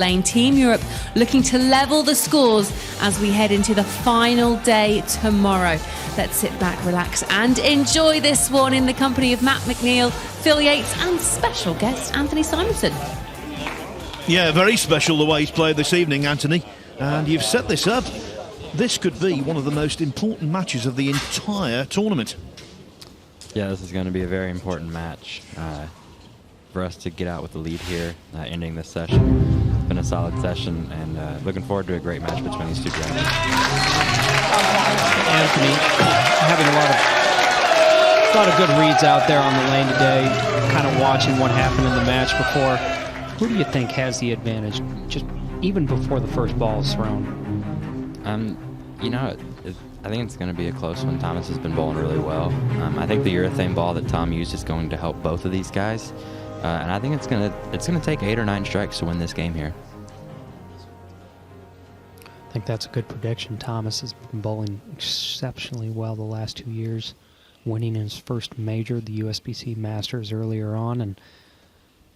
Lane Team Europe looking to level the scores as we head into the final day tomorrow. Let's sit back, relax and enjoy this one in the company of Matt McNeil, Phil Yates and special guest Anthony Simonson. Yeah, very special the way he's played this evening, Anthony. And you've set this up. This could be one of the most important matches of the entire tournament. Yeah, this is going to be a very important match for us to get out with the lead here, ending this session. It's been a solid session, and looking forward to a great match between these two guys. Anthony having a lot of good reads out there on the lane today, kind of watching what happened in the match before. Who do you think has the advantage, just even before the first ball is thrown? You know, I think it's going to be a close one. Thomas has been bowling really well. I think the urethane ball that Tom used is going to help both of these guys, and I think it's going to take 8 or 9 strikes to win this game here. I think that's a good prediction. Thomas has been bowling exceptionally well the last 2 years, winning his first major, the USBC Masters, earlier on, and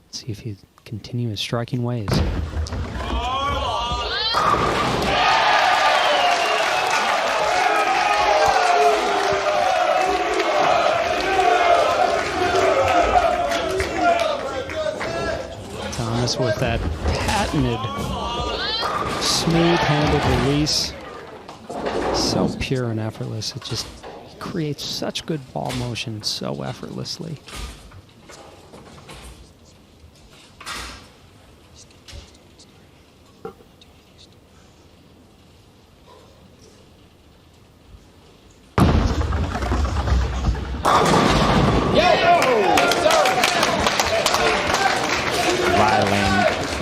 let's see if he continue his striking ways. Thomas with that patented smooth-handed release. So pure and effortless. It just creates such good ball motion so effortlessly.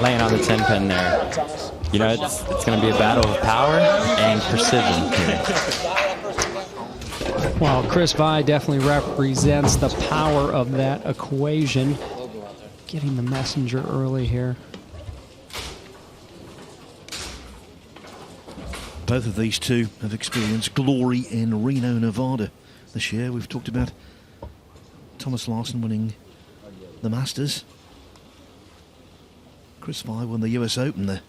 Laying on the 10-pin there. You know, it's going to be a battle of power and precision here. Well, Chris Vi definitely represents the power of that equation. Getting the messenger early here. Both of these two have experienced glory in Reno, Nevada this year. We've talked about Thomas Larsen winning the Masters. Chris Vi won the US Open there.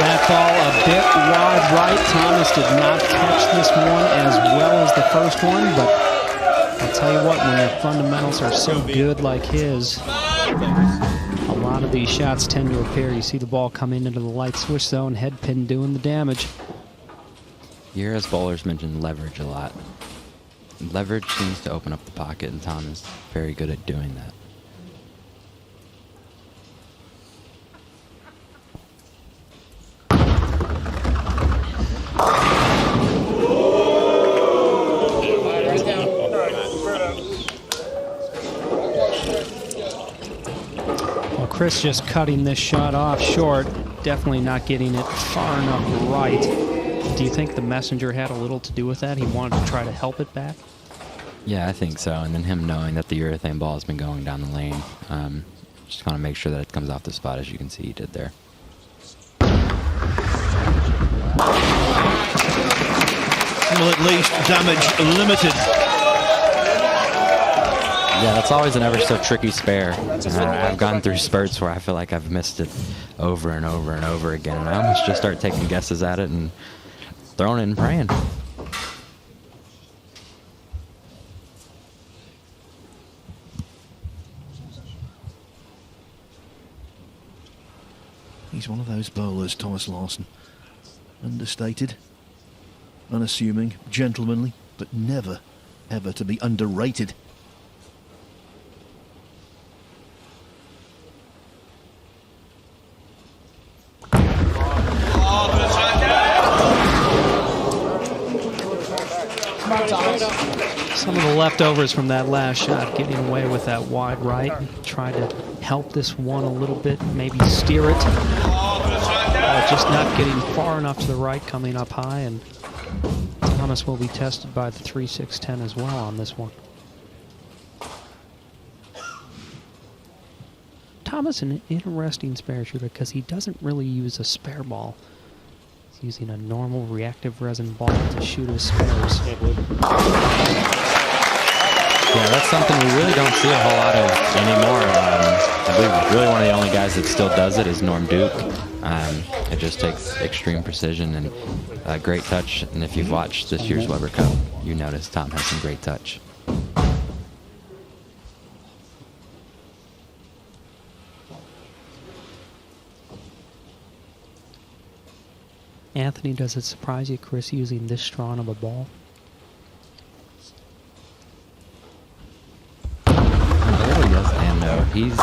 That ball a bit wide right. Thomas did not catch this one as well as the first one, but I'll tell you what, when your fundamentals are so good like his, a lot of these shots tend to appear. You see the ball come into the light switch zone, head pin doing the damage. You hear us bowlers mention leverage a lot. Leverage seems to open up the pocket, and Tom is very good at doing that. Well, Chris just cutting this shot off short, definitely not getting it far enough right. Do you think the messenger had a little to do with that? He wanted to try to help it back? Yeah, I think so. And then him knowing that the urethane ball has been going down the lane, just want to make sure that it comes off the spot, as you can see he did there. Well, at least damage limited. Yeah, that's always an ever so tricky spare. I've gone through spurts where I feel like I've missed it over and over and over again, and I almost just start taking guesses at it and throwing it and praying. He's one of those bowlers, Thomas Larsen. Understated, unassuming, gentlemanly, but never, ever to be underrated. Some of the leftovers from that last shot, getting away with that wide right, trying to help this one a little bit, maybe steer it. Just not getting far enough to the right, coming up high, and Thomas will be tested by the 3-6-10 as well on this one. Thomas an interesting spare shooter because he doesn't really use a spare ball. He's using a normal reactive resin ball to shoot his spares. Yeah, that's something we really don't see a whole lot of anymore. I believe really one of the only guys that still does it is Norm Duke. It just takes extreme precision and great touch. And if you've watched this year's Weber Cup, you notice Tom has some great touch. Anthony, does it surprise you, Chris, using this strong of a ball? Yes and no. He's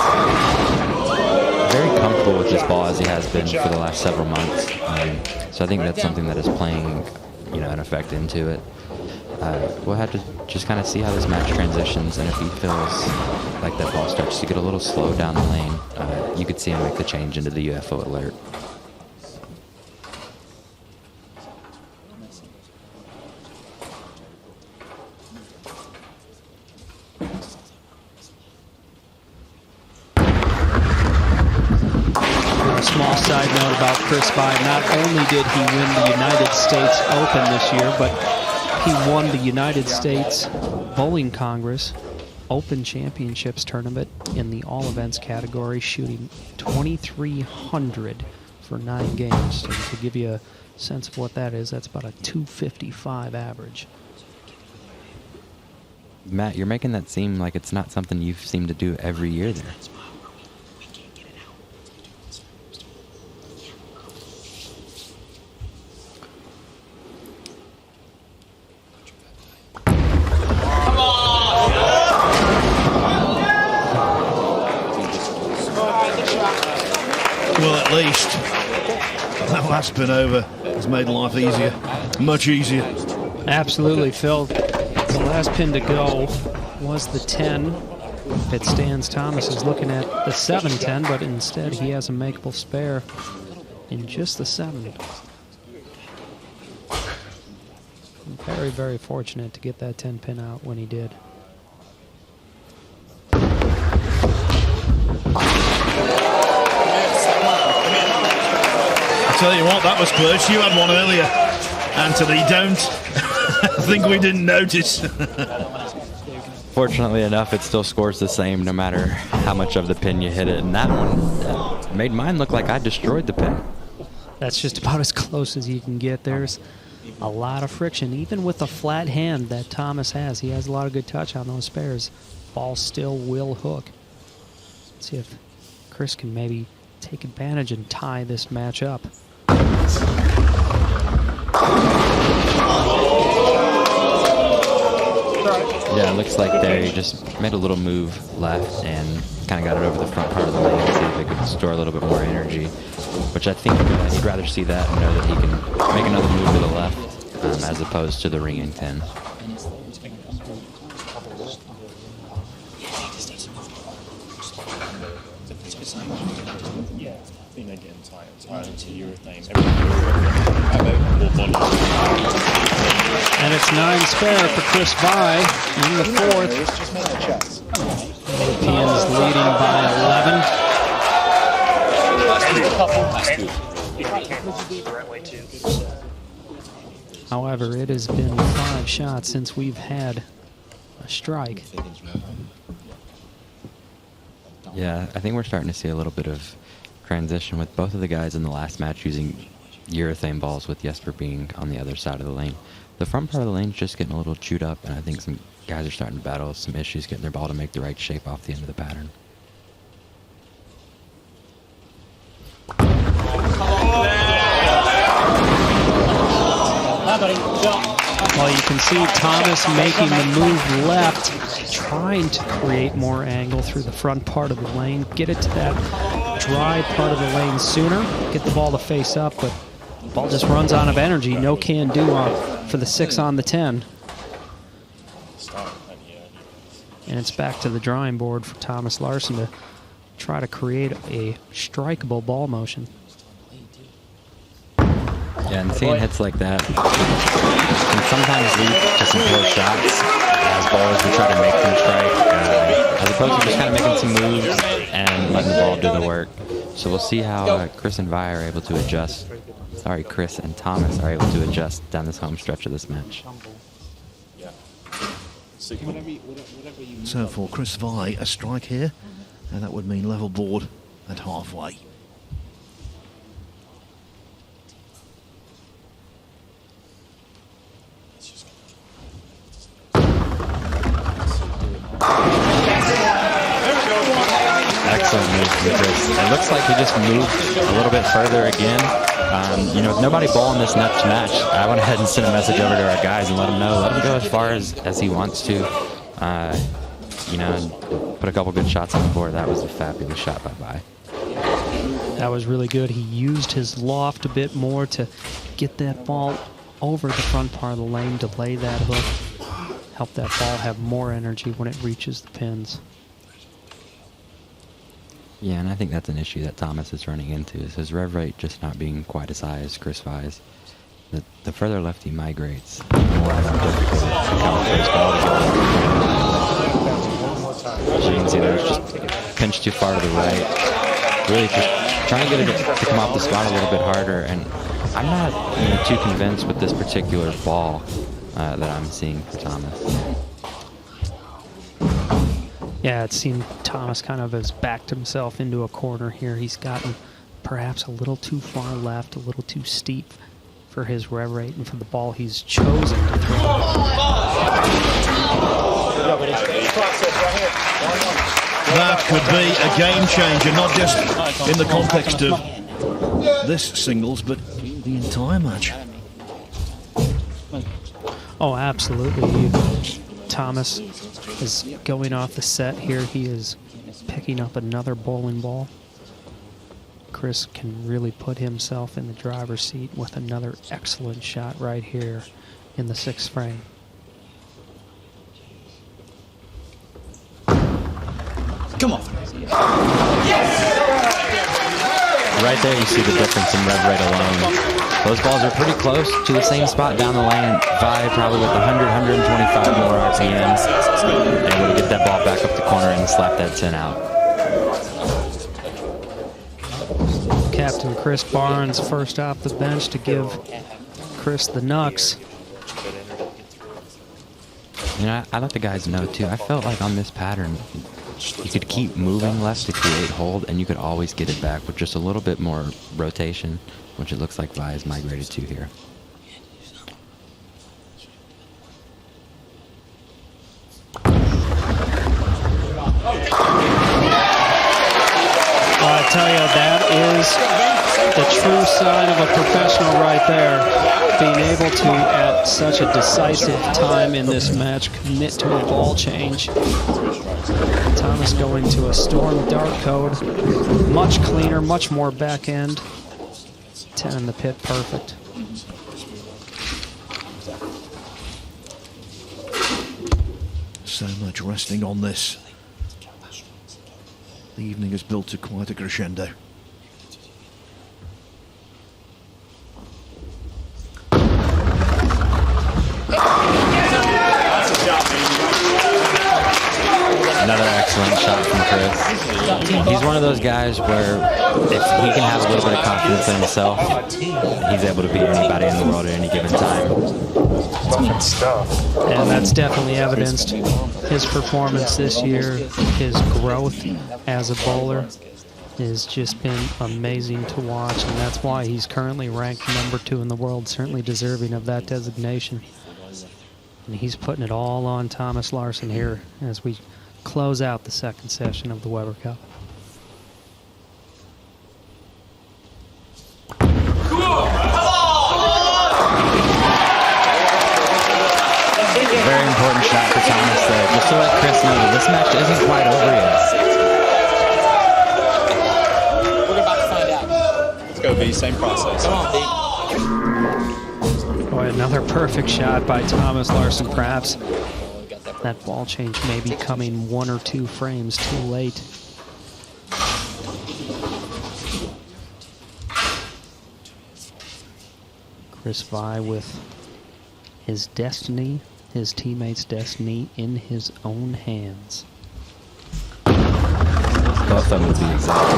very comfortable with this ball as he has been for the last several months. So I think that's something that is playing, an effect into it. We'll have to just kind of see how this match transitions, and if he feels like that ball starts to get a little slow down the lane, you could see him make the change into the UFO alert. Small side note about Chris Vi. Not only did he win the United States Open this year, but he won the United States Bowling Congress Open Championships tournament in the all events category, shooting 2,300 for 9 games. So to give you a sense of what that is, that's about a 255 average. Matt, you're making that seem like it's not something you seem to do every year there. Well, at least that last spin over has made life easier, much easier. Absolutely, Phil. The last pin to go was the 10. If it stands, Thomas is looking at the 7-10, but instead he has a makeable spare in just the 7. Very, very fortunate to get that 10 pin out when he did. Tell you what, that was close. You had one earlier, Anthony. Don't think we didn't notice. Fortunately enough, it still scores the same no matter how much of the pin you hit it. And that one made mine look like I destroyed the pin. That's just about as close as you can get. There's a lot of friction, even with the flat hand that Thomas has. He has a lot of good touch on those spares. Ball still will hook. Let's see if Chris can maybe take advantage and tie this match up. Yeah, it looks like they just made a little move left and kind of got it over the front part of the lane to see if they could store a little bit more energy, which I think he'd rather see that and know that he can make another move to the left as opposed to the ringing pin. And it's 9 spare for Chris Vi in the 4th. Europeans leading by 11. However, it has been 5 shots since we've had a strike. Yeah, I think we're starting to see a little bit of transition with both of the guys in the last match using urethane balls, with Jesper being on the other side of the lane. The front part of the lane is just getting a little chewed up, and I think some guys are starting to battle some issues getting their ball to make the right shape off the end of the pattern. Well, you can see Thomas making the move left, trying to create more angle through the front part of the lane, get it to that dry part of the lane sooner, get the ball to face up, but the ball just runs out of energy. No can do for the 6 on the 10. And it's back to the drawing board for Thomas Larsen to try to create a strikeable ball motion. Yeah, and seeing hits like that can sometimes lead to some poor shots as ballers we try to make them strike, as opposed to just kind of making some moves and letting the ball do the work. So we'll see how Chris and Vi are able to adjust sorry, Chris and Thomas are able to adjust down this home stretch of this match. So for Chris Vi, a strike here, and that would mean level board at halfway. Excellent move from Chris. It looks like he just moved a little bit further again. You know, with nobody bowling this next match, I went ahead and sent a message over to our guys and let them know, let him go as far as he wants to. You know, and put a couple good shots on the board. That was a fabulous shot by Vi. That was really good. He used his loft a bit more to get that ball over the front part of the lane, delay that hook, help that ball have more energy when it reaches the pins. Yeah, and I think that's an issue that Thomas is running into, is his rev rate just not being quite as high as Chris Vi's. The further left he migrates, the more and more difficult it is to counter his ball to go. As you can see there, it's just pinched too far to the right. Really just trying to get it to come off the spot a little bit harder, and I'm not too convinced with this particular ball that I'm seeing for Thomas. Yeah, it seemed Thomas kind of has backed himself into a corner here. He's gotten perhaps a little too far left, a little too steep for his rev rate and for the ball he's chosen to throw. That could be a game changer, not just in the context of this singles, but the entire match. Oh, absolutely. Thomas is going off the set here. He is picking up another bowling ball. Chris can really put himself in the driver's seat with another excellent shot right here in the 6th frame. Come on. Right there you see the difference in rev rate alone. Those balls are pretty close to the same spot down the lane. Vi probably with 100, 125 more RPMs, able to get that ball back up the corner and slap that 10 out. Captain Chris Barnes first off the bench to give Chris the knucks. You know, I let the guys know too. I felt like on this pattern, you could keep moving left to create hold, and you could always get it back with just a little bit more rotation, which it looks like Vi has migrated to here. I tell you, that is the true sign of a professional right there. Being able to, at such a decisive time in this match, commit to a ball change. Thomas going to a storm dart code. Much cleaner, much more back end. 10 in the pit, perfect. So much resting on this. The evening is built to quite a crescendo. Another excellent shot from Chris. He's one of those guys where if he can have a little bit of confidence in himself, he's able to beat anybody in the world at any given time. And that's definitely evidenced his performance this year. His growth as a bowler has just been amazing to watch, and that's why he's currently ranked #2 in the world, certainly deserving of that designation. And he's putting it all on Thomas Larsen here as we close out the 2nd session of the Weber Cup. Very important shot for Thomas there, just to let Chris know that this match isn't quite over yet. We're about to find out. Let's go, V. Same process. Come on, V. Boy, another perfect shot by Thomas Larsen. Perhaps that ball change may be coming 1 or 2 frames too late. Chris Vi with his destiny, his teammates' destiny in his own hands. Both of them would be exactly.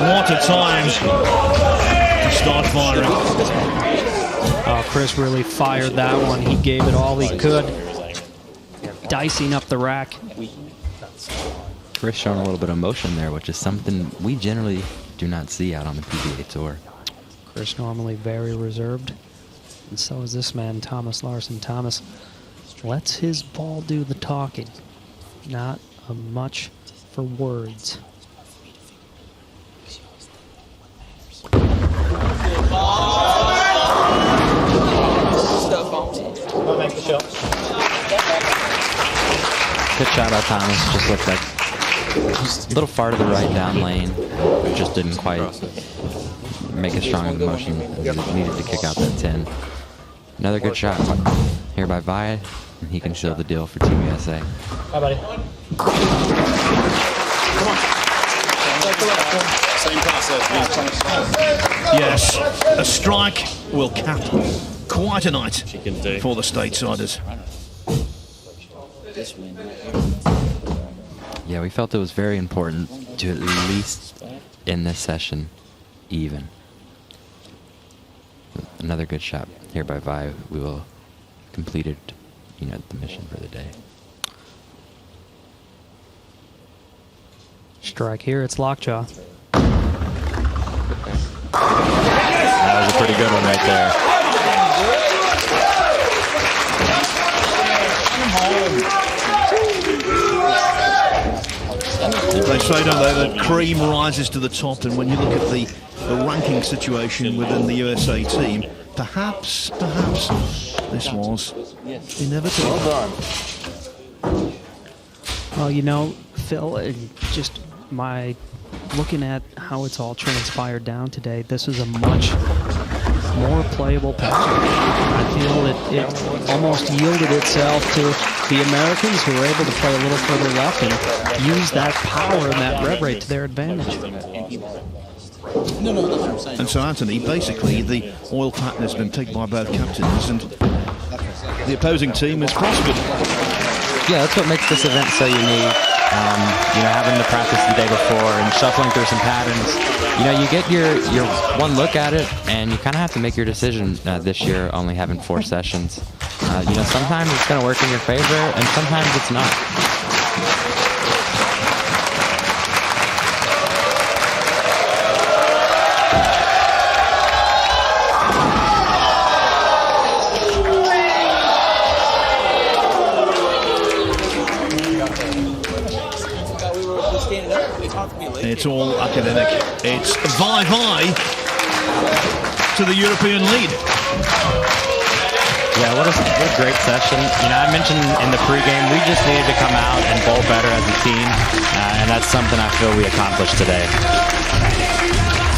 What a time to start firing. Oh, Chris really fired that one. He gave it all he could, dicing up the rack. Chris showing a little bit of motion there, which is something we generally do not see out on the PGA Tour. Chris normally very reserved, and so is this man, Thomas Larsen. Thomas lets his ball do the talking. Not much for words. Good shot by Thomas. Just looked like just a little far to the right down lane. Just didn't quite make a strong motion. Needed to kick out that 10. Another good shot here by Vi, and he can seal the deal for Team USA. Hi, buddy. Same process. Yes, a strike will cap quite a night for the Statesiders. Yeah, we felt it was very important to at least end this session even. Another good shot here by Vi. We will complete it, the mission for the day. Strike here, it's lockjaw. That was a pretty good one right there. They say, don't they, that cream rises to the top, and when you look at the ranking situation within the USA team, perhaps this was inevitable. Well, Phil, just looking at how it's all transpired down today, this is a much more playable pattern. I feel it almost yielded itself to the Americans, who were able to play a little further left and use that power and that rev rate to their advantage. And so, Anthony, basically the oil pattern has been picked by both captains, and the opposing team has prospered. Yeah, that's what makes this event so unique. Having to practice the day before and shuffling through some patterns. You get your one look at it, and you kind of have to make your decision this year, only having 4 sessions. Sometimes it's going to work in your favor, and sometimes it's not. It's all academic. It's Vi to the European lead. Yeah, what a great session. I mentioned in the pregame, we just needed to come out and bowl better as a team, and that's something I feel we accomplished today.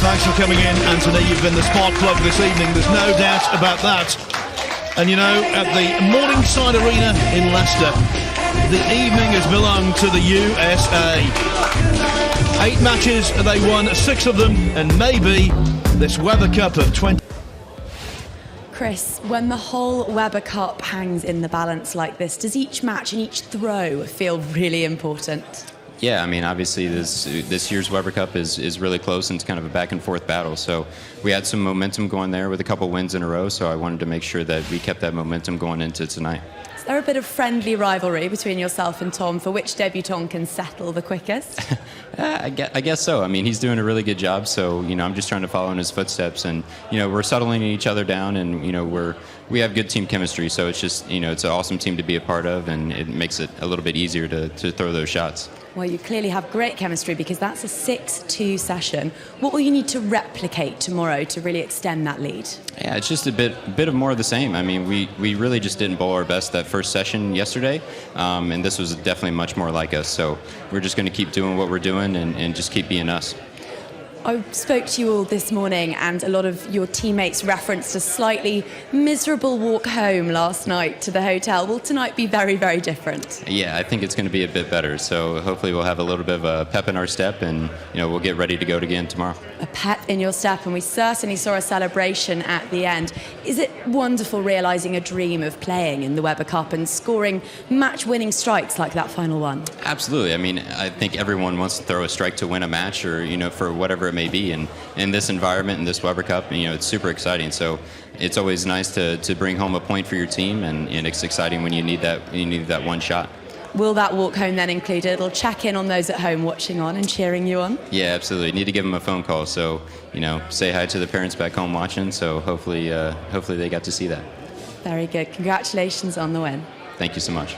Thanks for coming in, Anthony. You've been the spark plug this evening. There's no doubt about that. And at the Morningside Arena in Leicester, the evening has belonged to the USA. 8 matches, they won 6 of them, and maybe this Weber Cup of 20. Chris, when the whole Weber Cup hangs in the balance like this, does each match and each throw feel really important? Yeah, obviously this year's Weber Cup is really close, and it's kind of a back and forth battle. So we had some momentum going there with a couple wins in a row, so I wanted to make sure that we kept that momentum going into tonight. Is there a bit of friendly rivalry between yourself and Tom for which debutant can settle the quickest? I guess so. He's doing a really good job, so I'm just trying to follow in his footsteps, and we're settling each other down, and we have good team chemistry, so it's just it's an awesome team to be a part of, and it makes it a little bit easier to throw those shots. Well, you clearly have great chemistry, because that's a 6-2 session. What will you need to replicate tomorrow to really extend that lead? Yeah, it's just a bit of more of the same. We really just didn't bowl our best that first session yesterday, and this was definitely much more like us. So we're just going to keep doing what we're doing and just keep being us. I spoke to you all this morning, and a lot of your teammates referenced a slightly miserable walk home last night to the hotel. Will tonight be very, very different? Yeah, I think it's going to be a bit better. So hopefully we'll have a little bit of a pep in our step, and we'll get ready to go again tomorrow. A pep in your step, and we certainly saw a celebration at the end. Is it wonderful realising a dream of playing in the Weber Cup and scoring match-winning strikes like that final one? Absolutely. I mean, I think everyone wants to throw a strike to win a match, or for whatever it may be. And in this environment, in this Weber Cup, it's super exciting. So it's always nice to bring home a point for your team, and it's exciting when you need that one shot. Will that walk home then include a little check-in on those at home watching on and cheering you on? Yeah, absolutely. Need to give them a phone call. So, say hi to the parents back home watching. So hopefully they got to see that. Very good. Congratulations on the win. Thank you so much.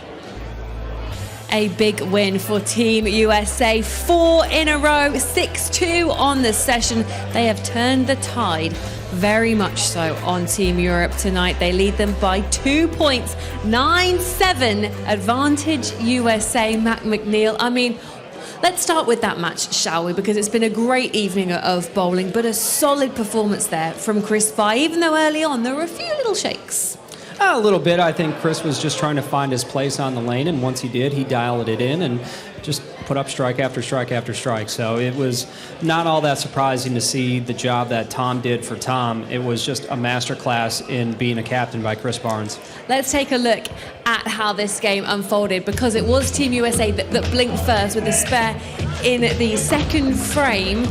A big win for Team USA, 4 in a row, 6-2 on the session. They have turned the tide very much so on Team Europe tonight. They lead them by 2 points, 9-7 advantage USA. Matt McNeil, I mean, let's start with that match, shall we? Because it's been a great evening of bowling, but a solid performance there from Chris By, even though early on there were a few little shakes. A little bit. I think Chris was just trying to find his place on the lane, and once he did, he dialed it in and just put up strike after strike after strike. So it was not all that surprising to see the job that Tom did for Tom. It was just a masterclass in being a captain by Chris Barnes. Let's take a look at how this game unfolded, because it was Team USA that blinked first with a spare in the second frame.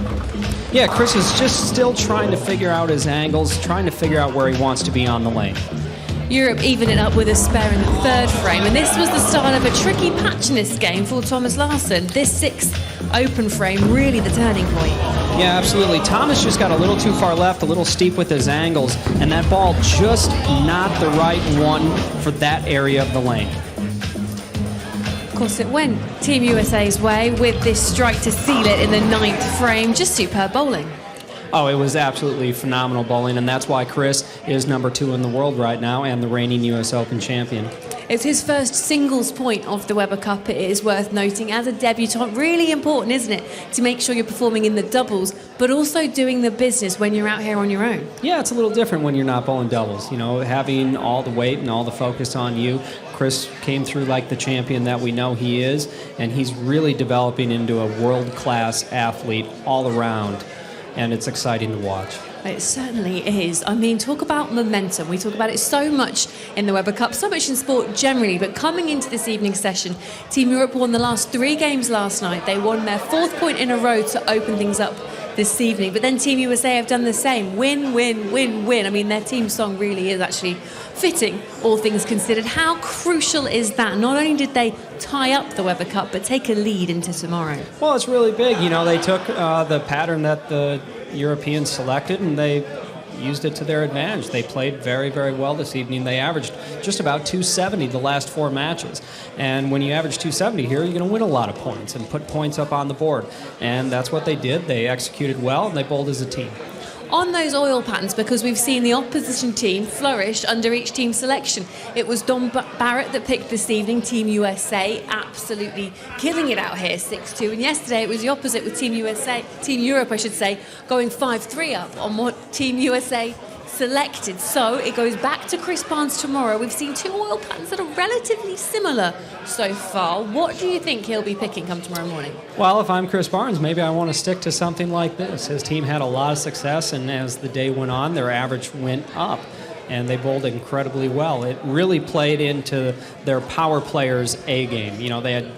Yeah, Chris is just still trying to figure out his angles, trying to figure out where he wants to be on the lane. Europe even it up with a spare in the third frame, and this was the start of a tricky patch in this game for Thomas Larsen. This sixth open frame really the turning point. Yeah, absolutely. Thomas just got a little too far left, a little steep with his angles, and that ball just not the right one for that area of the lane. Of course, it went Team USA's way with this strike to seal it in the ninth frame. Just superb bowling. Oh, it was absolutely phenomenal bowling, and that's why Chris is number 2 in the world right now and the reigning U.S. Open champion. It's his first singles point of the Weber Cup. It is worth noting, as a debutant, really important, isn't it, to make sure you're performing in the doubles, but also doing the business when you're out here on your own. Yeah, it's a little different when you're not bowling doubles. Having all the weight and all the focus on you. Chris came through like the champion that we know he is, and he's really developing into a world-class athlete all around. And it's exciting to watch. It certainly is. I mean, talk about momentum. We talk about it so much in the Weber Cup, so much in sport generally, but coming into this evening's session, Team Europe won the last 3 games last night. They won their 4th point in a row to open things up this evening. But then Team USA have done the same. Win, win, win, win. I mean, their team song really is actually fitting, all things considered. How crucial is that? Not only did they tie up the Weber Cup, but take a lead into tomorrow. Well, it's really big. They took the pattern that the Europeans selected, and they used it to their advantage. They played very, very well this evening. They averaged just about 270 the last 4 matches. And when you average 270 here, you're going to win a lot of points and put points up on the board. And that's what they did. They executed well, and they bowled as a team. On those oil patterns, because we've seen the opposition team flourish under each team selection. It was Don Barrett that picked this evening, Team USA, absolutely killing it out here, 6-2. And yesterday it was the opposite with Team Europe, going 5-3 up on what Team USA selected. So it goes back to Chris Barnes tomorrow. We've seen 2 oil patterns that are relatively similar so far. What do you think he'll be picking come tomorrow morning? Well, if I'm Chris Barnes, maybe I want to stick to something like this. His team had a lot of success, and as the day went on, their average went up, and they bowled incredibly well. It really played into their power players' A game. They had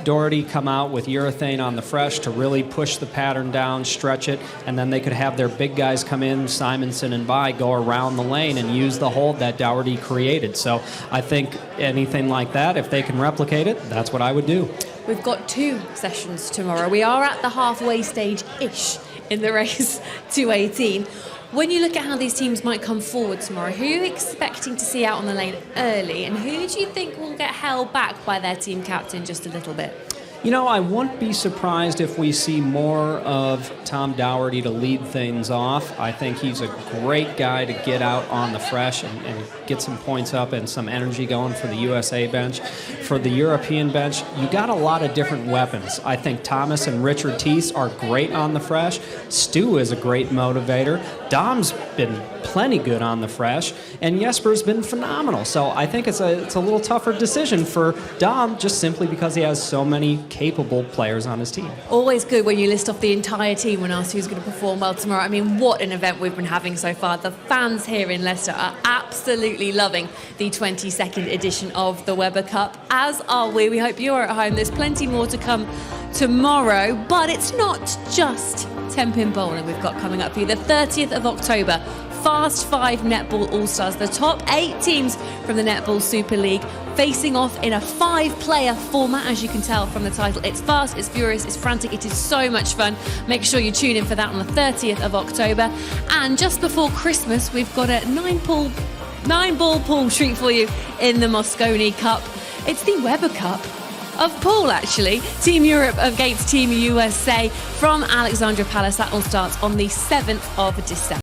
Doherty come out with urethane on the fresh to really push the pattern down, stretch it, and then they could have their big guys come in, Simonson and By, go around the lane and use the hold that Doherty created. So I think anything like that, if they can replicate it, that's what I would do. We've got 2 sessions tomorrow. We are at the halfway stage-ish in the race to 18. When you look at how these teams might come forward tomorrow, who are you expecting to see out on the lane early, and who do you think will get held back by their team captain just a little bit? You know, I wouldn't be surprised if we see more of Tom Dougherty to lead things off. I think he's a great guy to get out on the fresh and get some points up and some energy going for the USA bench. For the European bench, you got a lot of different weapons. I think Thomas and Richard Teese are great on the fresh. Stu is a great motivator. Dom's been plenty good on the fresh, and Jesper's been phenomenal. So I think it's a little tougher decision for Dom, just simply because he has so many capable players on his team. Always good when you list off the entire team when asked who's going to perform well tomorrow. I mean, what an event we've been having so far. The fans here in Leicester are absolutely loving the 22nd edition of the Weber Cup, as are we. We hope you're at home. There's plenty more to come tomorrow, but it's not just 10-pin bowling we've got coming up for you. The 30th of October, Fast 5 Netball All-Stars. The top 8 teams from the Netball Super League facing off in a 5-player format. As you can tell from the title, it's fast, it's furious, it's frantic, it is so much fun. Make sure you tune in for that on the 30th of October. And just before Christmas, we've got a 9-ball pool treat for you in the Moscone Cup. It's the Weber Cup of pool, actually. Team Europe against Team USA from Alexandra Palace. That all starts on the 7th of December.